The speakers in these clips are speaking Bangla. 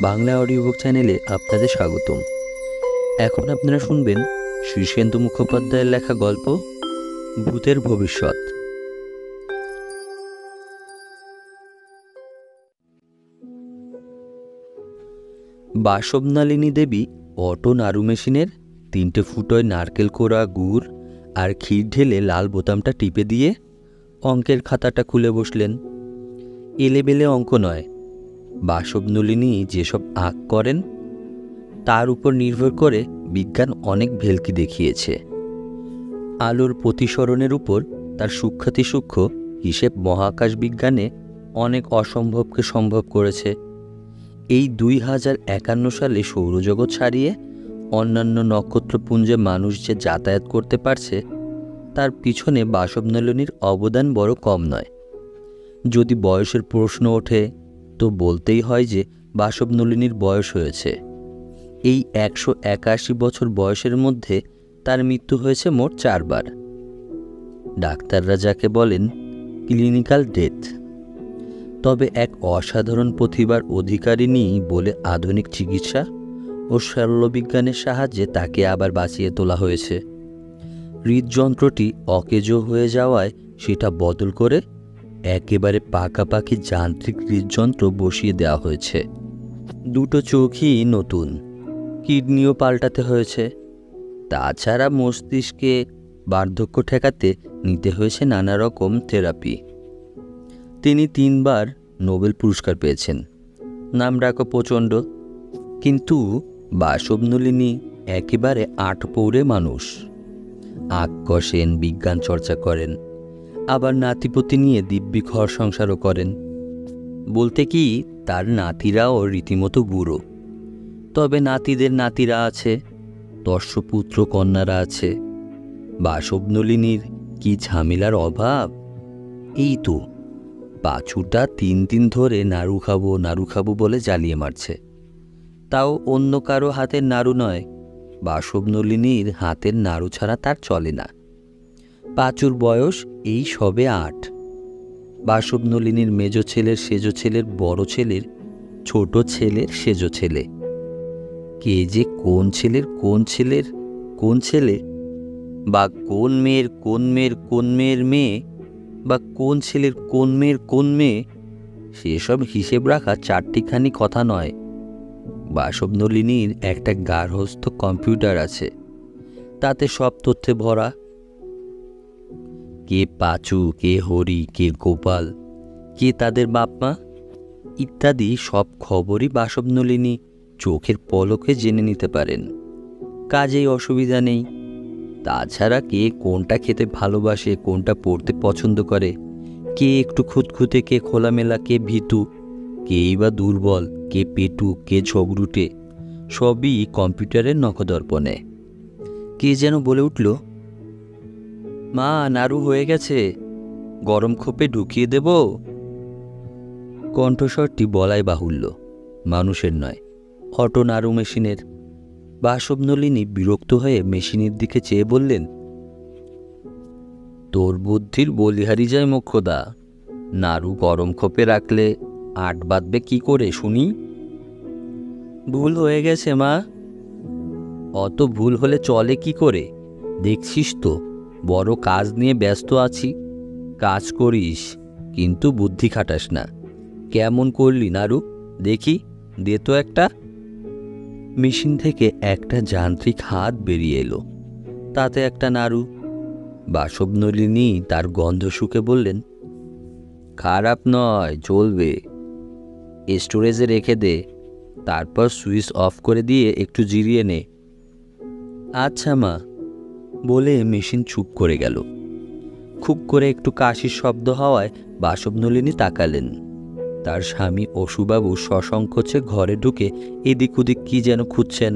বাংলা অডিও বুক চ্যানেলে আপনাদের স্বাগতম। এখন আপনারা শুনবেন শীর্ষেন্দু মুখোপাধ্যায়ের লেখা গল্প ভূতের ভবিষ্যৎ। বাসবনালিনী দেবী অটো নাড়ু মেশিনের 3টে ফুটোয় নারকেল কোড়া গুড় আর ক্ষীর ঢেলে লাল বোতামটা টিপে দিয়ে অঙ্কের খাতাটা খুলে বসলেন। এলেবেলে অঙ্ক নয়, বাসবনলিনী যেসব আঁক করেন তার উপর নির্ভর করে বিজ্ঞান অনেক ভেলকি দেখিয়েছে। আলোর প্রতিসরণের উপর তার সূক্ষ্মাতিসূক্ষ্ম হিসেব মহাকাশ বিজ্ঞানে অনেক অসম্ভবকে সম্ভব করেছে। এই 2051 সালে সৌরজগৎ ছাড়িয়ে অন্যান্য নক্ষত্রপুঞ্জে মানুষ যে যাতায়াত করতে পারছে তার পিছনে বাসবনলিনীর অবদান বড় কম নয়। যদি বয়সের প্রশ্ন ওঠে তো বলতেই হয় যে বাসবনলিনীর বয়স হয়েছে। এই 181 বছর বয়সের মধ্যে তার মৃত্যু হয়েছে মোট 4 বার। ডাক্তাররা যাকে বলেন ক্লিনিক্যাল ডেথ। তবে এক অসাধারণ প্রতিভার অধিকারিণী বলে আধুনিক চিকিৎসা ও শল্যবিজ্ঞানের সাহায্যে তাকে আবার বাঁচিয়ে তোলা হয়েছে। হৃদযন্ত্রটি অকেজো হয়ে যাওয়ায় সেটা বদল করে একেবারে পাকাপাকি যান্ত্রিক হৃদযন্ত্র বসিয়ে দেওয়া হয়েছে। 2টো চোখই নতুন, কিডনিও পাল্টাতে হয়েছে। তাছাড়া মস্তিষ্কে বার্ধক্য ঠেকাতে নিতে হয়েছে নানা রকম থেরাপি। তিনি 3 বার নোবেল পুরস্কার পেয়েছেন, নামডাকও প্রচণ্ড। কিন্তু বাসবনলিনী একেবারে আটপৌরে মানুষ। আঁক কষেন, বিজ্ঞান চর্চা করেন, আবার নাতিপতি নিয়ে দিব্যি ঘর সংসারও করেন। বলতে কি তার নাতিরাও রীতিমতো বুড়ো। তবে নাতিদের নাতিরা আছে, দর্শপুত্র কন্যারা আছে। বাসবনলিনীর কি ঝামেলার অভাব! এই তো বাছুরটা 3 দিন ধরে নাড়ু খাবো বলে জ্বালিয়ে মারছে। তাও অন্য কারো হাতের নাড়ু নয়, বাসবনলিনীর হাতের নাড়ু ছাড়া তার চলে না। পাঁচুর বয়স এই সবে 8। বাসবনলিনীর মেজ ছেলের সেজ ছেলের বড় ছেলের ছোট ছেলের সেজ ছেলে। কে যে কোন ছেলে বা কোন মেয়ের মেয়ে বা কোন ছেলের কোন মেয়ে সেসব হিসেব রাখা 4টিখানি কথা নয়। বাসবনলিনীর একটা গার্হস্থ্য কম্পিউটার আছে, তাতে সব তথ্যে ভরা। কে পাঁচু, কে হরি, কে গোপাল, কে তাদের বাপমা ইত্যাদি সব খবরই বাসবনলিনী চোখের পলকে জেনে নিতে পারেন। কাজেই অসুবিধা নেই। তাছাড়া কে কোনটা খেতে ভালোবাসে, কোনটা পড়তে পছন্দ করে, কে একটু খুঁতখুঁতে, কে খোলামেলা, কে ভীতু, কেই বা দুর্বল, কে পেটু, কে ঝগড়ুটে, সবই কম্পিউটারের নখদর্পণে। কে যেন বলে উঠল, মা নাড়ু হয়ে গেছে, গরম খোপে ঢুকিয়ে দেব। কণ্ঠস্বরটি বলাই বাহুল্য, মানুষের নয়, অটো নাড়ু মেশিনের। বাসবনলিনী বিরক্ত হয়ে মেশিনের দিকে চেয়ে বললেন, তোর বুদ্ধির বলিহারি যায় মোক্ষদা, নাড়ু গরম খোপে রাখলে 8 বাঁধবে কি করে শুনি? ভুল হয়ে গেছে মা। অত ভুল হলে চলে কি করে? দেখছিস তো বড় কাজ নিয়ে ব্যস্ত আছি। কাজ করিস কিন্তু বুদ্ধি খাটাস না। কেমন করলি নাড়ু দেখি, দে তো একটা। মেশিন থেকে একটা যান্ত্রিক হাত বেরিয়ে এলো, তাতে একটা নাড়ু। বাসবনলিনী তার গন্ধ শুকে বললেন, খারাপ নয়, চলবে। স্টোরেজে রেখে দে, তারপর সুইচ অফ করে দিয়ে একটু জিরিয়ে নে। আচ্ছা মা, বলে মেশিন চুপ করে গেল। খুব করে একটু কাশির শব্দ হওয়ায় বাসবনলিনী তাকালেন। তার স্বামী অশুবাবু সসংকোচে ঘরে ঢুকে এদিক ওদিক কি যেন খুঁজছেন।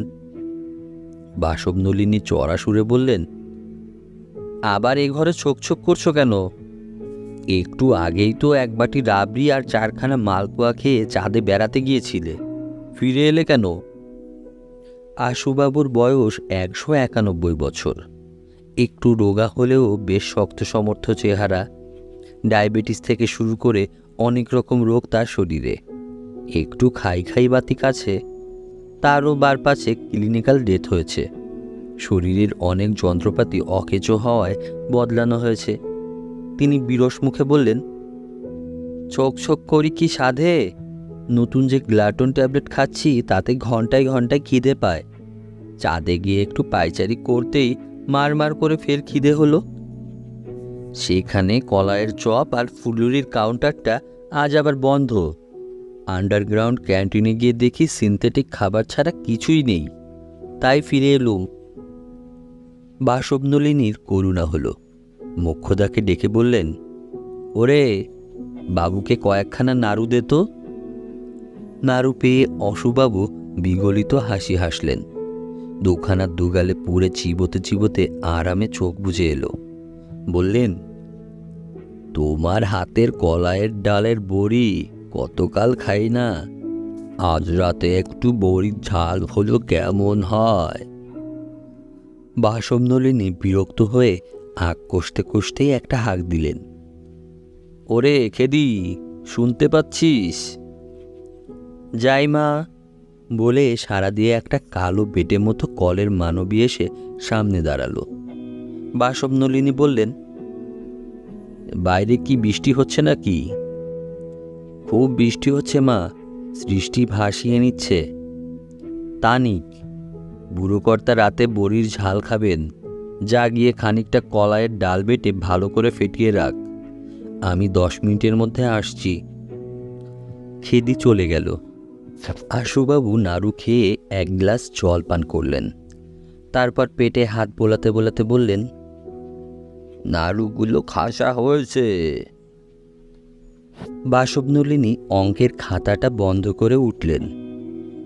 বাসবনলিনী চড়া সুরে বললেন, আবার এ ঘরে ছোকছোক করছো কেন? একটু আগেই তো 1 বাটি রাবড়ি আর 4খানা মালপোয়া খেয়ে চাঁদে বেড়াতে গিয়েছিলে, ফিরে এলে কেন? আশুবাবুর বয়স 191 বছর। একটু রোগা হলেও বেশ শক্ত সমর্থ চেহারা। ডায়াবেটিস থেকে শুরু করে অনেক রকম রোগ তার শরীরে। একটু খাই খাই বাতিক আছে, তারও বারপাশে ক্লিনিক্যাল ডেথ হয়েছে। শরীরের অনেক যন্ত্রপাতি অকেজো হওয়ায় বদলানো হয়েছে। তিনি বিরস মুখে বললেন, ছোক ছোক করি কি সাধে? নতুন যে গ্লাটন ট্যাবলেট খাচ্ছি তাতে ঘন্টায় ঘন্টায় খিদে পায়। চাঁদে গিয়ে একটু পায়চারি করতেই মার মার করে ফের খিদে হলো। সেখানে কলাইয়ের চপ আর ফুলুরির কাউন্টারটা আজ আবার বন্ধ। আন্ডারগ্রাউন্ড ক্যান্টিনে গিয়ে দেখি সিনথেটিক খাবার ছাড়া কিছুই নেই, তাই ফিরে এলুম। বাসবনলিনীর করুণা হলো। মোক্ষদাকে ডেকে বললেন, ওরে বাবুকে কয়েকখানা নাড়ু দে তো। নাড়ু পেয়ে অশুবাবু বিগলিত হাসি হাসলেন। দুখানা দুগালে পুড়ে চিবোতে চিবোতে আরামে চোখ বুজে এলো। বললেন, তোমার হাতের কলাইয়ের ডালের বড়ি কতকাল খাই না, আজ রাতে একটু বড়ির ঝাল হলো কেমন হয়? বাসবনলিনী বিরক্ত হয়ে আঁক কষতে কষতেই একটা হাঁক দিলেন। ওরে খেদি, শুনতে পাচ্ছিস? যাই মা বলে সাড়া দিয়ে একটা কালো বেটে মতো কলের মানবী এসে সামনে দাঁড়ালো। বাসবনলিনী বললেন, বাইরে কি বৃষ্টি হচ্ছে নাকি? খুব বৃষ্টি হচ্ছে মা, সৃষ্টি ভাসিয়ে নিচ্ছে। তা নিক, বুড়োকর্তা রাতে বড়ির ঝাল খাবেন, যা গিয়ে খানিকটা কলাইয়ের ডাল বেটে ভালো করে ফেটিয়ে রাখ, আমি 10 মিনিটের মধ্যে আসছি। খেদি চলে গেল। আশুবাবু নাড়ু খেয়ে 1 গ্লাস জল পান করলেন। তারপর পেটে হাত বোলাতে বোলাতে বললেন, নাড়ুগুলো খাসা হয়েছে। বাসবনলিনী অঙ্কের খাতাটা বন্ধ করে উঠলেন।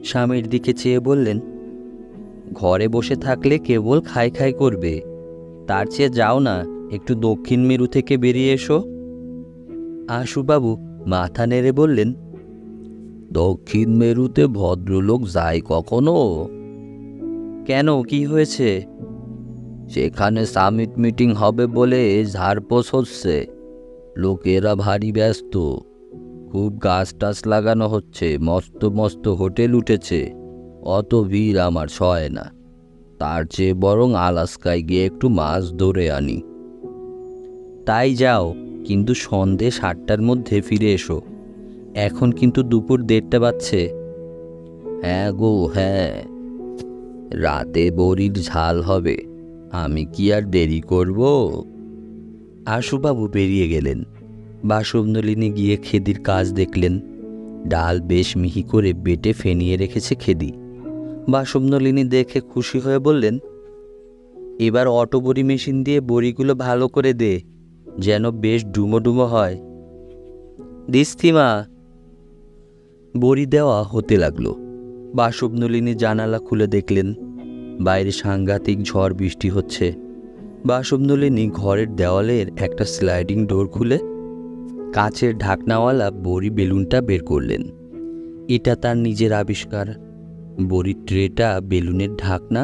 স্বামীর দিকে চেয়ে বললেন, ঘরে বসে থাকলে কেবল খাই খাই করবে, তার চেয়ে যাও না, একটু দক্ষিণ মেরু থেকে বেরিয়ে এসো। আশুবাবু মাথা নেড়ে বললেন, দক্ষিণ মেরুতে ভদ্রলোক যায় কখনো? কেন, কি হয়েছে? সেখানে সামিট মিটিং হবে বলে ঝাড়পোছ হচ্ছে, লোকেরা ভারী ব্যস্ত, খুব গাছ টাছ লাগানো হচ্ছে, মস্ত মস্ত হোটেল উঠেছে, অত ভিড় আমার সয় না, তার চেয়ে বরং আলাস্কায় গিয়ে একটু মাছ ধরে আনি। তাই যাও, কিন্তু সন্ধে 7টার মধ্যে ফিরে এসো, এখন কিন্তু দুপুর 1:30 বাজছে। হ্যাঁ গো হ্যাঁ, রাতে বড়ির ঝাল হবে, আমি কি আর দেরি করব? আশুবাবু বেরিয়ে গেলেন। বাসবনলিনী গিয়ে খেদির কাজ দেখলেন। ডাল বেশ মিহি করে বেটে ফেনিয়ে রেখেছে খেদি। বাসবনলিনী দেখে খুশি হয়ে বললেন, এবার অটো বড়ি মেশিন দিয়ে বড়িগুলো ভালো করে দে, যেন বেশ ডুমো ডুমো হয়। দিস্তি মা। বড়ি দেওয়া হতে লাগলো। বাসবনলিনী জানালা খুলে দেখলেন বাইরে সাংঘাতিক ঝড় বৃষ্টি হচ্ছে। বাসবনলিনী ঘরের দেওয়ালের একটা স্লাইডিং ডোর খুলে কাচের ঢাকনাওয়ালা বড়ি বেলুনটা বের করলেন। এটা তার নিজের আবিষ্কার। বড়ির ট্রেটা বেলুনের ঢাকনা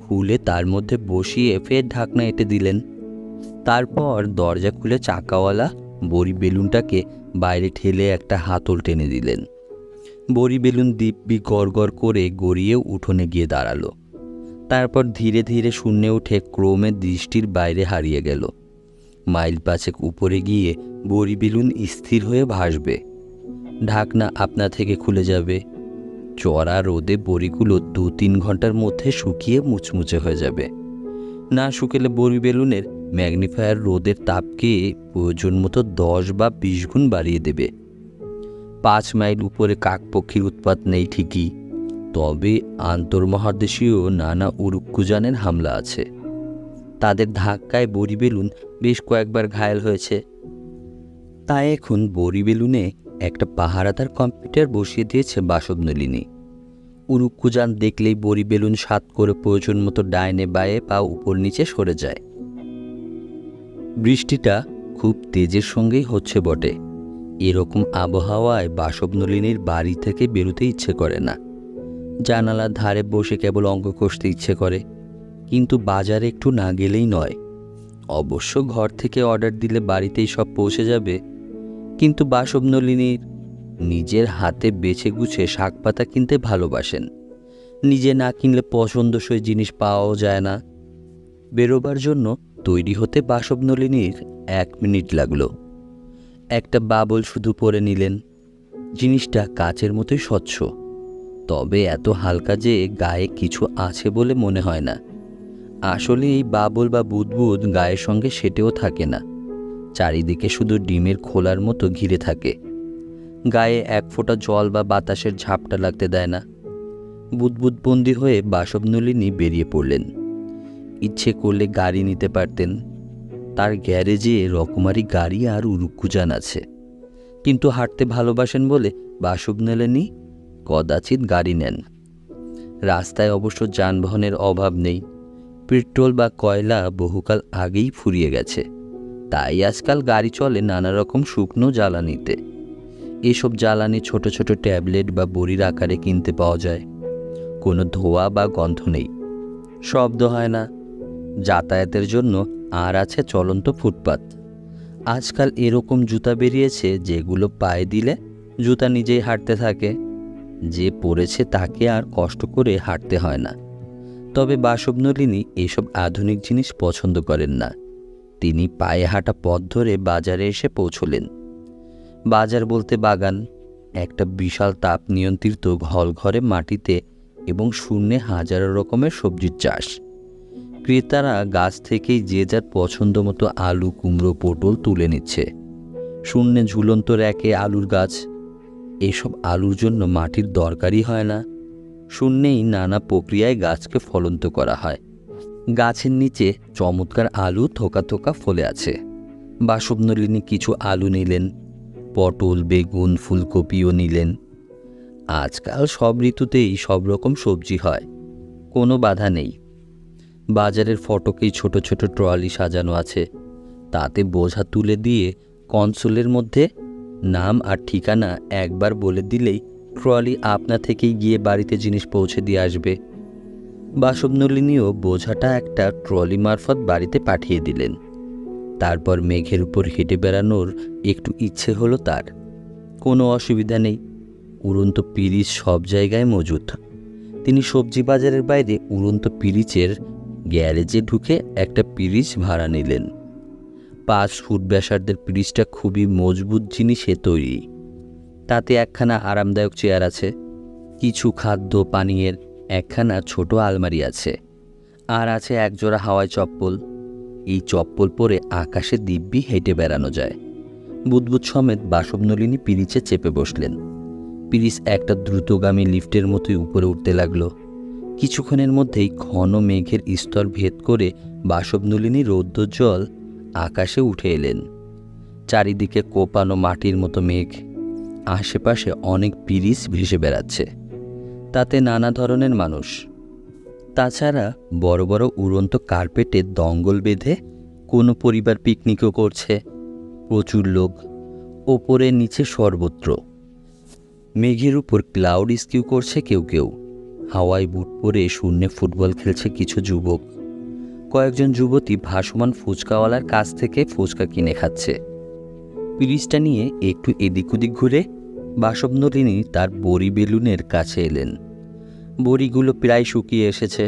খুলে তার মধ্যে বসিয়ে ফের ঢাকনা এঁটে দিলেন। তারপর দরজা খুলে চাকাওয়ালা বড়ি বেলুনটাকে বাইরে ঠেলে একটা হাতল টেনে দিলেন। বড়ি বেলুন দিব্যি গড়গড় করে গড়িয়ে উঠোনে গিয়ে দাঁড়ালো। তারপর ধীরে ধীরে শূন্যে উঠে ক্রমে দৃষ্টির বাইরে হারিয়ে গেল। মাইল 5 উপরে গিয়ে বড়ি বেলুন স্থির হয়ে ভাসবে, ঢাকনা আপনা থেকে খুলে যাবে। চড়া রোদে বড়িগুলো 2-3 ঘন্টার মধ্যে শুকিয়ে মুচমুচে হয়ে যাবে। না শুকেলে বড়ি বেলুনের ম্যাগনিফায়ার রোদের তাপকে প্রয়োজন মতো 10 বা 20 গুণ বাড়িয়ে দেবে। 5 মাইল উপরে কাকপক্ষীর উৎপাত নেই ঠিকই, তবে আন্তর্মহাদেশীয় নানা উড়ুক্কুযানের হামলা আছে। তাদের ধাক্কায় বড়ি বেলুন বেশ কয়েকবার ঘায়েল হয়েছে। তাই এখন বড়ি বেলুনে একটা পাহারাদার কম্পিউটার বসিয়ে দিয়েছে বাসবনলিনী। উড়ুক্কুযান দেখলেই বড়ি বেলুন সাত করে প্রয়োজন মতো ডাইনে বায়ে পা উপর নিচে সরে যায়। বৃষ্টিটা খুব তেজের সঙ্গেই হচ্ছে বটে। এরকম আবহাওয়ায় বাসবনলিনীর বাড়ি থেকে বেরোতে ইচ্ছে করে না। জানালার ধারে বসে কেবল অঙ্ক কষতে ইচ্ছে করে, কিন্তু বাজারে একটু না গেলেই নয়। অবশ্য ঘর থেকে অর্ডার দিলে বাড়িতেই সব পৌঁছে যাবে, কিন্তু বাসবনলিনীর নিজের হাতে বেছে গুছে শাক পাতা কিনতে ভালোবাসেন। নিজে না কিনলে পছন্দসই জিনিস পাওয়াও যায় না। বেরোবার জন্য তৈরি হতে বাসবনলিনীর 1 মিনিট লাগলো। একটা বাবল শুধু পরে নিলেন। জিনিসটা কাচের মতোই স্বচ্ছ, তবে এত হালকা যে গায়ে কিছু আছে বলে মনে হয় না। আসলে এই বাবল বা বুদবুদ গায়ের সঙ্গে সেটেও থাকে না, চারিদিকে শুধু ডিমের খোলার মতো ঘিরে থাকে। গায়ে 1 ফোঁটা জল বা বাতাসের ঝাপটা লাগতে দেয় না। বুদবুদবন্দি হয়ে বাসবনলিনী বেরিয়ে পড়লেন। ইচ্ছে করলে গাড়ি নিতে পারতেন। তার গ্যারেজে রকমারি গাড়ি আর উড়ুক্কুযান আছে, কিন্তু হাঁটতে ভালোবাসেন বলে বাসবনলিনী কদাচিৎ গাড়ি নেন। রাস্তায় অবশ্য যানবাহনের অভাব নেই। পেট্রোল বা কয়লা বহুকাল আগেই ফুরিয়ে গেছে, তাই আজকাল গাড়ি চলে নানা রকম শুকনো জ্বালানিতে। এসব জ্বালানি ছোট ছোট ট্যাবলেট বা বড়ির আকারে কিনতে পাওয়া যায়। কোনো ধোঁয়া বা গন্ধ নেই, শব্দ হয় না। যাতায়াতের জন্য আর আছে চলন্ত ফুটপাত। আজকাল এরকম জুতা বেরিয়েছে যেগুলো পায়ে দিলে জুতা নিজেই হাঁটতে থাকে। যে পড়েছে তাকে আর কষ্ট করে হাঁটতে হয় না। তবে বাসবনলিনী এসব আধুনিক জিনিস পছন্দ করেন না। তিনি পায়ে হাঁটা পথ ধরে বাজারে এসে পৌঁছলেন। বাজার বলতে বাগান, একটা বিশাল তাপ নিয়ন্ত্রিত হলঘরে মাটিতে এবং শূন্যে হাজারো রকমের সবজির চাষ। ক্রেতারা গাছ থেকেই যে যার পছন্দ মতো আলু, কুমড়ো, পটল তুলে নিচ্ছে। শূন্যে ঝুলন্ত র্যাকে আলুর গাছ। এসব আলুর জন্য মাটির দরকারই হয় না। শূন্যেই নানা প্রক্রিয়ায় গাছকে ফলন্ত করা হয়। গাছের নিচে চমৎকার আলু থোকা থোকা ফলে আছে। বাসবনলিনী কিছু আলু নিলেন, পটল, বেগুন, ফুলকপিও নিলেন। আজকাল সব ঋতুতেই সব রকম সবজি হয়, কোনো বাধা নেই। বাজারের ফটকেই ছোট ছোট ট্রলি সাজানো আছে। তাতে বোঝা তুলে দিয়ে কনসোলের মধ্যে নাম আর ঠিকানা একবার বলে দিলেই ট্রলি আপনা থেকেই গিয়ে বাড়িতে জিনিস পৌঁছে দিয়ে আসবে। বাসবনলিনীও বোঝাটা একটা ট্রলি মারফত বাড়িতে পাঠিয়ে দিলেন। তারপর মেঘের উপর হেঁটে বেড়ানোর একটু ইচ্ছে হলো তার। কোনো অসুবিধা নেই, উড়ন্ত পিরিচ সব জায়গায় মজুদ। তিনি সবজি বাজারের বাইরে উড়ন্ত পিরিচের গ্যারেজে ঢুকে একটা পিরিচ ভাড়া নিলেন। 5 ফুট ব্যাসার্ধের পিরিচটা খুবই মজবুত জিনিসে তৈরি। তাতে একখানা আরামদায়ক চেয়ার আছে, কিছু খাদ্য পানীয়ের একখানা ছোট আলমারি আছে, আর আছে একজোড়া হাওয়াই চপ্পল। এই চপ্পল পরে আকাশে দিব্যি হেঁটে বেড়ানো যায়। বুদবুদ সমেত বাসবনলিনী পিরিচে চেপে বসলেন। পিরিচ একটা দ্রুতগামী লিফটের মতোই উপরে উঠতে লাগলো। কিছুক্ষণের মধ্যেই ঘন মেঘের স্তর ভেদ করে বাসবনলিনী রৌদ্রোজ্জ্বল আকাশে উঠে এলেন। চারিদিকে কোপানো মাটির মতো মেঘ। আশেপাশে অনেক পিরিচ ভেসে বেড়াচ্ছে, তাতে নানা ধরনের মানুষ। তাছাড়া বড় বড় উড়ন্ত কার্পেটে দঙ্গল বেঁধে কোনো পরিবার পিকনিকও করছে। প্রচুর লোক, ওপরে নিচে সর্বত্র। মেঘের উপর ক্লাউড স্কিউ করছে কেউ কেউ। হাওয়াই বুট পরে শূন্যে ফুটবল খেলছে কিছু যুবক। কয়েকজন যুবতী ভাসমান ফুচকাওয়ালার কাছ থেকে ফুচকা কিনে খাচ্ছে। পিরিচটা নিয়ে একটু এদিক ওদিক ঘুরে বাসবনলিনী তার বড়ি বেলুনের কাছে এলেন। বড়িগুলো প্রায় শুকিয়ে এসেছে,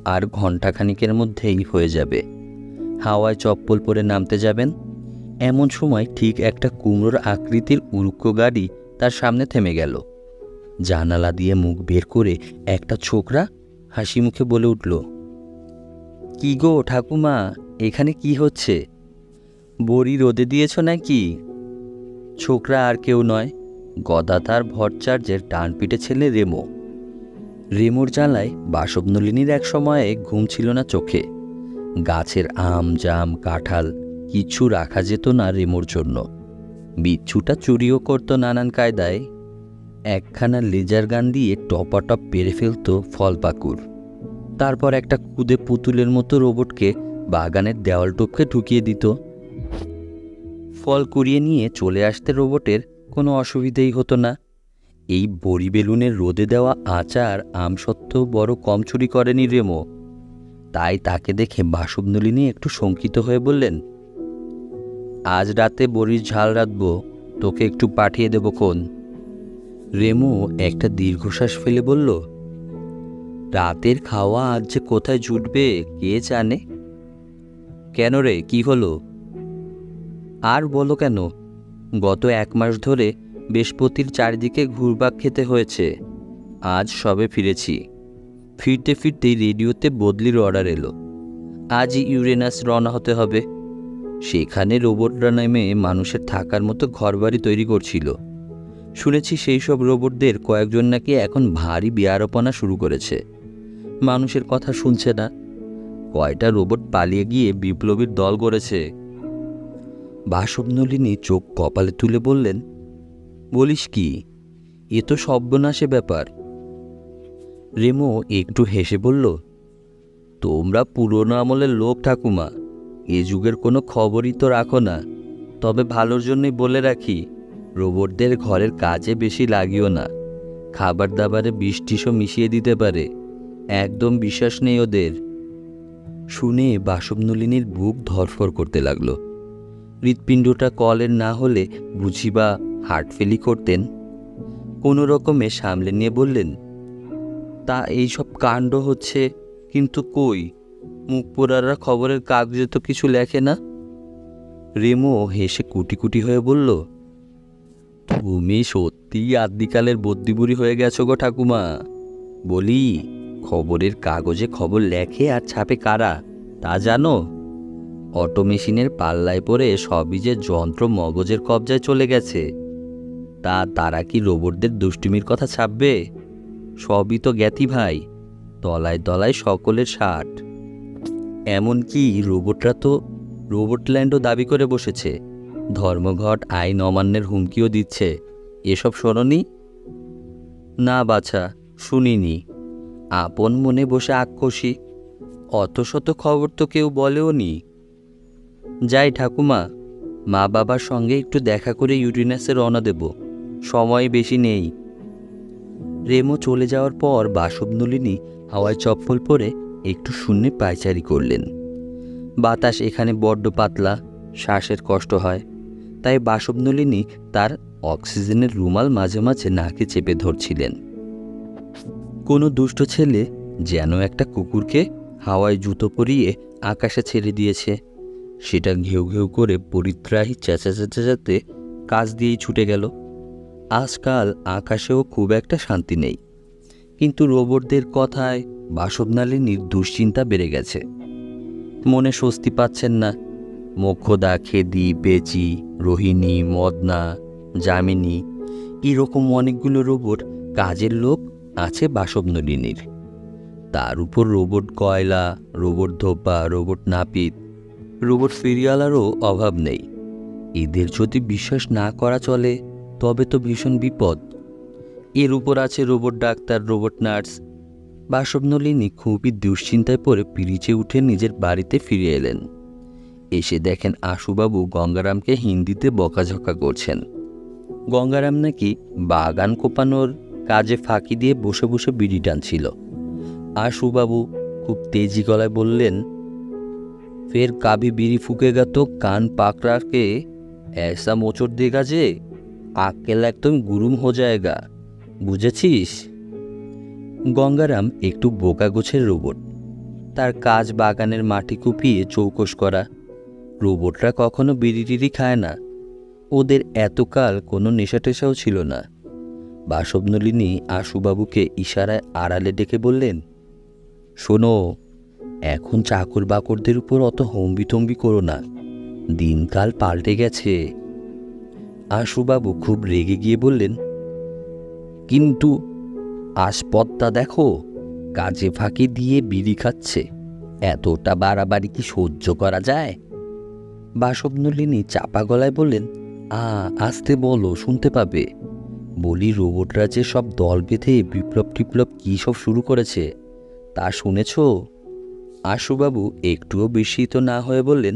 আর ঘণ্টাখানিকের মধ্যেই হয়ে যাবে। হাওয়ায় চপ্পল পরে নামতে যাবেন, এমন সময় ঠিক একটা কুমড়োর আকৃতির উড়ুক্কো গাড়ি তার সামনে থেমে গেল। জানালা দিয়ে মুখ বের করে একটা ছোকরা হাসি মুখে বলে উঠল, কি গো ঠাকুমা, এখানে কি হচ্ছে? বড়ি রোদে দিয়েছ নাকি? ছোকরা আর কেউ নয়, গদাধার ভট্টাচার্যের ডান পিঠে ছেলে রেমো। রেমোর জ্বালায় বাসবনলিনীর এক সময়ে ঘুম ছিল না চোখে। গাছের আম, জাম, কাঁঠাল কিছু রাখা যেত না রেমোর জন্য। বিচ্ছুটা চুরিও করত নানান কায়দায়। একখানা লেজার গান দিয়ে টপাটপ পেরে ফেলত ফল পাকুড়। তারপর একটা কুদে পুতুলের মতো রোবটকে বাগানের দেওয়াল টপকে ঢুকিয়ে দিত। ফল কুড়িয়ে নিয়ে চলে আসতে রোবটের কোনো অসুবিধেই হতো না। এই বড়ি বেলুনের রোদে দেওয়া আচার আম সত্ত্বেও বড় কম চুরি করেনি রেমো। তাই তাকে দেখে বাসবনলিনী একটু শঙ্কিত হয়ে বললেন, আজ রাতে বড়ির ঝাল রাঁধব, তোকে একটু পাঠিয়ে দেব কোন? রেমো একটা দীর্ঘশ্বাস ফেলে বলল, রাতের খাওয়া আজ যে কোথায় জুটবে কে জানে। কেন রে, কি হলো? আর বলো কেন, গত 1 মাস ধরে বৃহস্পতির চারিদিকে ঘুরপাক খেতে হয়েছে। আজ সবে ফিরেছি। ফিরতে ফিরতেই রেডিওতে বদলির অর্ডার এলো। আজই ইউরেনাস রওনা হতে হবে। সেখানে রোবটরা নেমে মানুষের থাকার মতো ঘরবাড়ি তৈরি করছিল। শুনেছি সেই সব রোবটদের কয়েকজন নাকি এখন ভারী বেয়ারপনা শুরু করেছে। মানুষের কথা শুনছে না। কয়টা রোবট পালিয়ে গিয়ে বিপ্লবীর দল গড়েছে। বাসবনলিনী চোখ কপালে তুলে বললেন, বলিস কি, এ তো সর্বনাশে ব্যাপার। রেমো একটু হেসে বলল, তোমরা পুরনো আমলের লোক ঠাকুমা, এ যুগের কোনো খবরই তো রাখো না। তবে ভালোর জন্যই বলে রাখি, রোবটদের ঘরের কাজে বেশি লাগিও না। খাবার দাবারে বিষ টিসও মিশিয়ে দিতে পারে। একদম বিশ্বাস নেই ওদের। শুনে বাসবনলিনীর বুক ধরফর করতে লাগলো। হৃৎপিণ্ডটা কলের না হলে বুঝি বা হার্ট ফেলি করতেন। কোনো রকমে সামলে নিয়ে বললেন, তা এইসব কাণ্ড হচ্ছে, কিন্তু কই, মুখ পোড়ারা খবরের কাগজে তো কিছু লেখে না। রেমো হেসে কুটি কুটি হয়ে বলল, তুমি সত্যিই আদ্যিকালের বদ্যিবুড়ি হয়ে গেছো গো ঠাকুমা। বলি, খবরের কাগজে খবর লেখে আর ছাপে কারা তা জানো? অটো মেশিনের পাল্লায় পড়ে সবই যে যন্ত্র মগজের কবজায় চলে গেছে। তারা কি রোবটদের দুষ্টুমির কথা ছাপবে? সবই তো জ্ঞাতি ভাই, তলায় তলায় সকলের ষাট। এমনকি রোবটরা তো রোবটল্যান্ডও দাবি করে বসেছে। ধর্মঘট, আইন অমান্যের হুমকিও দিচ্ছে। এসব শোনোনি? না বাছা, শুনিনি। আপন মনে বসে আক্রোশী। অত শত খবর তো কেউ বলেও নি। যাই ঠাকুমা, মা বাবার সঙ্গে একটু দেখা করে ইউরেনাসে রওনা দেব। সময় বেশি নেই। রেমো চলে যাওয়ার পর বাসবনলিনী হাওয়ায় চপ্পল পরে একটু শূন্যে পায়চারি করলেন। বাতাস এখানে বড্ড পাতলা, শ্বাসের কষ্ট হয়। তাই বাসবনলিনী তার অক্সিজেনের রুমাল মাঝে মাঝে নাকে চেপে ধরছিলেন। কোনো দুষ্ট ছেলে যেন একটা কুকুরকে হাওয়ায় জুতো পরিয়ে আকাশে ছেড়ে দিয়েছে। সেটা ঘেউ ঘেউ করে পরিত্রাহী চেঁচাতে চেঁচাতে কাছ দিয়েই ছুটে গেল। আজকাল আকাশেও খুব একটা শান্তি নেই। কিন্তু রোবটদের কথায় বাসবনলিনীর দুশ্চিন্তা বেড়ে গেছে। মনে স্বস্তি পাচ্ছেন না। মোক্ষদা, খেদি, বেচি, রোহিণী, মদনা, যামিনী, এরকম অনেকগুলো রোবট কাজের লোক আছে বাসবনলিনীর। তার উপর রোবট কয়লা, রোবট ধোপা, রোবট নাপিত, রোবট ফেরিওয়ালারও অভাব নেই। এদের যদি বিশ্বাস না করা চলে তবে তো ভীষণ বিপদ। এর উপর আছে রোবট ডাক্তার, রোবট নার্স। বাসবনলিনী খুবই দুশ্চিন্তায় পড়ে পিরিচে উঠে নিজের বাড়িতে ফিরে এলেন। এসে দেখেন আশুবাবু গঙ্গারামকে হিন্দিতে বকাঝকা করছেন। গঙ্গারাম নাকি বাগান কোপানোর কাজে ফাঁকি দিয়ে বসে বসে বিড়ি টানছিল। আশুবাবু খুব তেজি গলায় বললেন, ফের কাভি বিড়ি ফুকেগা তো কান পাকড়া के ऐसा मोचड़ देगा যে আক্কেল একদম গুরুম হো যায়গা, বুঝেছিস? গঙ্গারাম একটু বোকা গোছের রোবট। তার কাজ বাগানের মাটি কুপিয়ে চৌকস করা। রোবটরা কখনো বিড়ি টিড়ি খায় না। ওদের এতকাল কোনো নেশা টেশাও ছিল না। বাসবনলিনী আশুবাবুকে ইশারায় আড়ালে ডেকে বললেন, শোনো, এখন চাকর বাকরদের উপর অত হম্বিতম্বি করো না। দিনকাল পাল্টে গেছে। আশুবাবু খুব রেগে গিয়ে বললেন, কিন্তু আসপদটা দেখো, কাজে ফাঁকি দিয়ে বিড়ি খাচ্ছে। এতটা বাড়াবাড়ি কি সহ্য করা যায়? বাসবনলিনী চাপা গলায় বললেন, আস্তে বলো, শুনতে পাবে। বলি, রোবটরা যে সব দল বেঁধে বিপ্লব টিপ্লব কী সব শুরু করেছে তা শুনেছ? আশুবাবু একটুও বিস্মিত না হয়ে বললেন,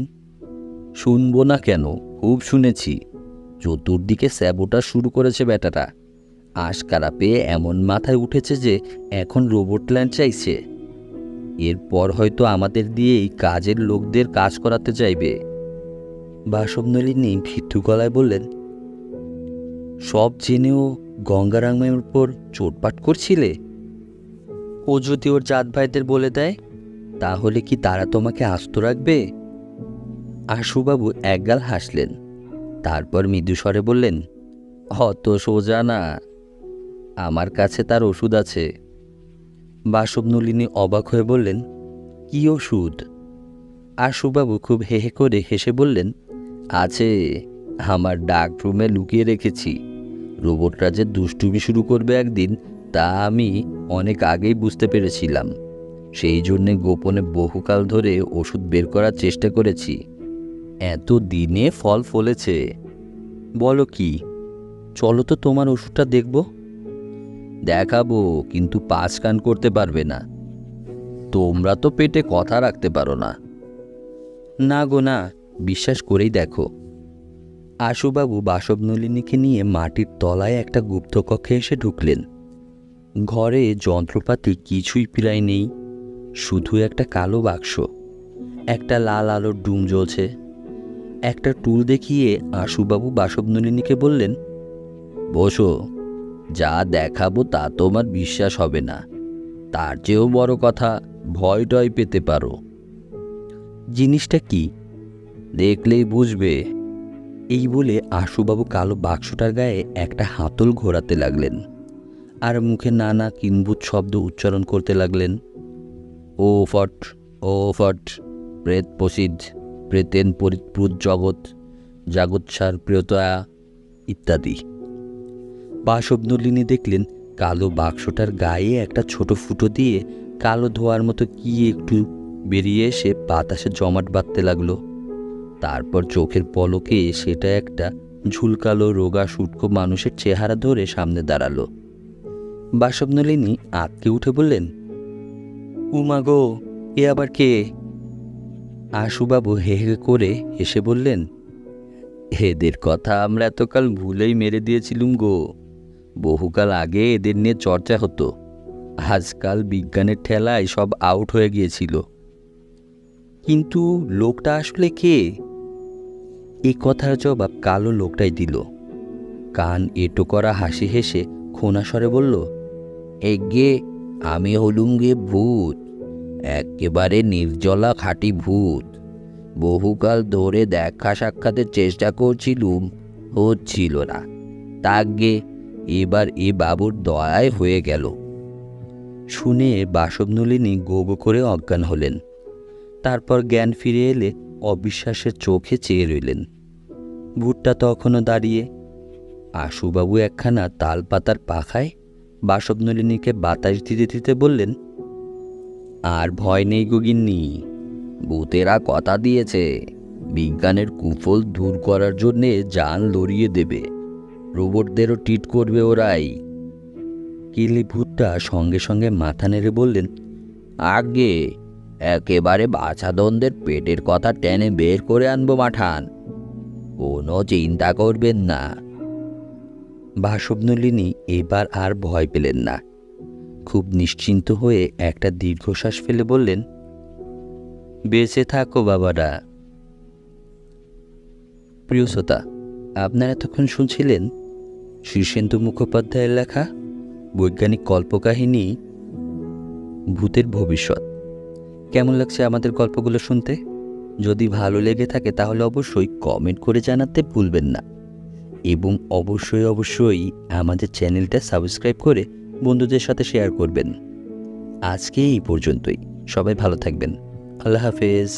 শুনবো না কেন, খুব শুনেছি। চতুর্দিকে স্যাবোটা শুরু করেছে বেটাটা। আশকারা পেয়ে এমন মাথায় উঠেছে যে এখন রোবট ল্যান্ড চাইছে। এরপর হয়তো আমাদের দিয়েই কাজের লোকদের কাজ করাতে চাইবে। বাসবনলিনী ভীতু গলায় বললেন, সব জেনেও গঙ্গারামের উপর চোটপাট করছিলে? ও যদি ওর জাত ভাইদের বলে দেয়, তাহলে কি তারা তোমাকে আস্ত রাখবে? আশুবাবু একগাল হাসলেন, তারপর মৃদুস্বরে বললেন, অত সোজা না, আমার কাছে তার ওষুধ আছে। বাসবনলিনী অবাক হয়ে বললেন, কি ওষুধ? আশুবাবু খুব হেহে করে হেসে বললেন, আছে, আমার ডাক রুমে লুকিয়ে রেখেছি। রোবটরা যে দুষ্টুমি শুরু করবে একদিন, তা আমি অনেক আগেই বুঝতে পেরেছিলাম। সেই জন্যে গোপনে বহুকাল ধরে ওষুধ বের করার চেষ্টা করেছি। এত দিনে ফল ফলেছে। বলো কি? চলো তো তোমার ওষুধটা দেখব। দেখাবো, কিন্তু পাঁচ কান করতে পারবে না। তোমরা তো পেটে কথা রাখতে পারো না। না গো না, বিশ্বাস করেই দেখো। আশুবাবু বাসবনলিনীকে নিয়ে মাটির তলায় একটা গুপ্তকক্ষে এসে ঢুকলেন। ঘরে যন্ত্রপাতি কিছুই প্রায় নেই, শুধু একটা কালো বাক্স, একটা লাল আলোর ডুম জ্বলছে। একটা টুল দেখিয়ে আশুবাবু বাসবনলিনীকে বললেন, বসো, যা দেখাবো তা তোমার বিশ্বাস হবে না। তার চেয়েও বড় কথা, ভয় টয় পেতে পারো। জিনিসটা কি? দেখলেই বুঝবে। এই বলে আশুবাবু কালো বাক্সটার গায়ে একটা হাতল ঘোরাতে লাগলেন, আর মুখে নানা কিম্ভূত শব্দ উচ্চারণ করতে লাগলেন। ও ফট, ও ফট, প্রেত প্রসিদ্ধ, প্রেতেন পরিৎপ্রুত জগৎ, জাগৎসার প্রিয়তয়া ইত্যাদি। বাসবনলিনী দেখলেন কালো বাক্সটার গায়ে একটা ছোট ফুটো দিয়ে কালো ধোয়ার মতো কি একটু বেরিয়ে এসে বাতাসে জমাট বাঁধতে লাগলো। তারপর চোখের পলকে সেটা একটা ঝুলকালো রোগা শুটকো মানুষের চেহারা ধরে সামনে দাঁড়ালো। বাসবনলিনী আঁতকে উঠে বললেন, উমা গো, এ আবার কে? আশুবাবু হে হে করে হেসে বললেন, এদের কথা আমরা এতকাল ভুলেই মেরে দিয়েছিলুম গো। বহুকাল আগে এদের নিয়ে চর্চা হতো, আজকাল বিজ্ঞানের ঠেলায় সব আউট হয়ে গিয়েছিল। কিন্তু লোকটা আসলে কে? এই কথার জবাব কালো লোকটাই দিল। কান এঁটো করা হাসি হেসে খোনা স্বরে বলল, এগে, আমি হলুম গে ভূত, একেবারে নির্জলা খাঁটি ভূত। বহুকাল ধরে দেখা সাক্ষাতের চেষ্টা করছিলুম, হচ্ছিল না। তাগে এবার এ বাবুর দয়ায় হয়ে গেল। শুনে বাসবনলিনী গো গো করে অজ্ঞান হলেন। তারপর জ্ঞান ফিরে এলে অবিশ্বাসের চোখে চেয়ে রইলেন। ভূতটা তখনও দাঁড়িয়ে। আশুবাবু একখানা তালপাতার পাখায় বাসবনলিনীকে বাতাস দিতে দিতে বললেন, আর ভয় নেই গিন্নি, ভূতেরা কথা দিয়েছে বিজ্ঞানের কুফল দূর করার জন্যে জান লড়িয়ে দেবে। রোবটদেরও ট্রিট করবে ওরাই। কিলি ভূতটা সঙ্গে সঙ্গে মাথা নেড়ে বললেন, আগে একেবারে বাছাধনদের পেটের কথা টেনে বের করে আনবো মাঠান, কোনো চিন্তা করবেন না। বাসবনলিনী এবার আর ভয় পেলেন না। খুব নিশ্চিন্ত হয়ে একটা দীর্ঘশ্বাস ফেলে বললেন, বেঁচে থাকো বাবারা। প্রিয় শ্রোতা, আপনারা এতক্ষণ শুনছিলেন শীর্ষেন্দু মুখোপাধ্যায়ের লেখা বৈজ্ঞানিক কল্পকাহিনী ভূতের ভবিষ্যৎ। কেমন লাগছে আমাদের গল্পগুলো শুনতে? যদি ভালো লেগে থাকে তাহলে অবশ্যই কমেন্ট করে জানাতে ভুলবেন না, এবং অবশ্যই আমাদের চ্যানেলটা সাবস্ক্রাইব করে বন্ধুদের সাথে শেয়ার করবেন। আজকে এই পর্যন্তই। সবাই ভালো থাকবেন। আল্লাহ হাফেজ।